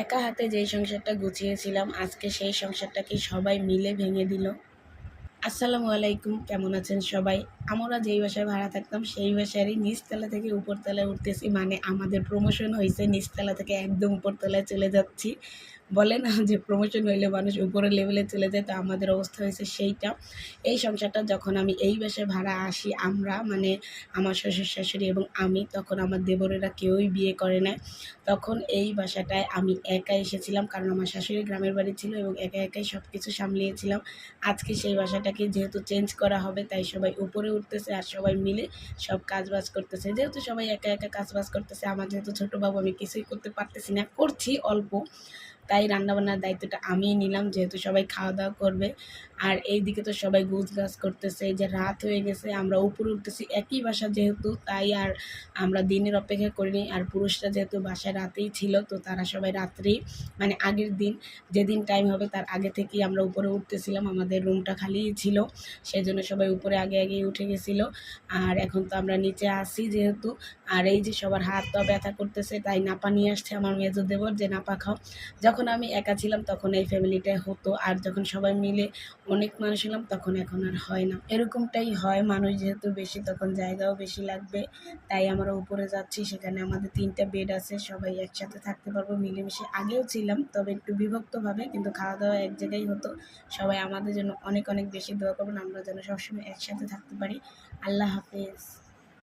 একা হাতে যেই সংসারটা গুছিয়েছিলাম আজকে সেই সংসারটাকে সবাই মিলে ভেঙে দিল। আসসালামু আলাইকুম, কেমন আছেন সবাই? আমরা যেই বাসায় ভাড়া থাকতাম সেই বাসারই নিচতলা থেকে উপরতলায় উঠতেছি, মানে আমাদের প্রমোশন হয়েছে, নিচতলা থেকে একদম উপরতলায় চলে যাচ্ছি। বলে না যে প্রমোশন হইলে মানুষ উপরের লেভেলে চলে যায়, তো আমাদের অবস্থা হয়েছে সেইটা। এই সংসারটা যখন আমি এই বাসায় ভাড়া আসি, আমরা মানে আমার শ্বশুর শাশুড়ি এবং আমি, তখন আমার দেবরেরা কেউই বিয়ে করে নাই। তখন এই বাসাটায় আমি একা এসেছিলাম, কারণ আমার শাশুড়ি গ্রামের বাড়ি ছিল এবং একা একাই সব কিছু সামলিয়েছিলাম। আজকে সেই বাসাটাকে যেহেতু চেঞ্জ করা হবে, তাই সবাই উপরে উঠতেছে আর সবাই মিলে সব কাজবাজ করতেছে। যেহেতু সবাই একা একা কাজবাজ করতেছে, আমার যেহেতু ছোটো বাবু, আমি কিছুই করতে পারতেছি না, করছি অল্প, তাই রান্নাবান্নার দায়িত্বটা আমিই নিলাম, যেহেতু সবাই খাওয়া দাওয়া করবে। আর এইদিকে তো সবাই গুছগাছ করতেছে, এই যে রাত হয়ে গেছে, আমরা উপরে উঠতেছি, একই বাসা যেহেতু, তাই আর আমরা দিনের অপেক্ষা করিনি। আর পুরুষরা যেহেতু বাসায় রাতেই ছিল, তো তারা সবাই রাত্রেই, মানে আগের দিন যেদিন টাইম হবে তার আগে থেকেই আমরা উপরে উঠতেছিলাম। আমাদের রুমটা খালিই ছিল, সেই জন্য সবাই উপরে আগে আগেই উঠে গেছিলো। আর এখন তো আমরা নিচে আসি যেহেতু, আর এই যে সবার হাত পা ব্যথা করতেছে, তাই নাপা নিয়ে আসছে আমার মেজো দেবর, যে নাপা খাও। যখন আমি একা ছিলাম তখন এই ফ্যামিলিটাই হতো, আর যখন সবাই মিলে অনেক মানুষ হলাম তখন এখন আর হয় না। এরকমটাই হয়, মানুষ যেহেতু বেশি তখন জায়গাও বেশি লাগবে, তাই আমরা উপরে যাচ্ছি। সেখানে আমাদের 3টা বেড আছে, সবাই একসাথে থাকতে পারবো মিলেমিশে। আগেও ছিলাম, তবে একটু বিভক্তভাবে, কিন্তু খাওয়া দাওয়া এক জায়গায় হতো। সবাই আমাদের জন্য অনেক অনেক বেশি দোয়া করবেন, আমরা যেন সবসময় একসাথে থাকতে পারি। আল্লাহ হাফেজ।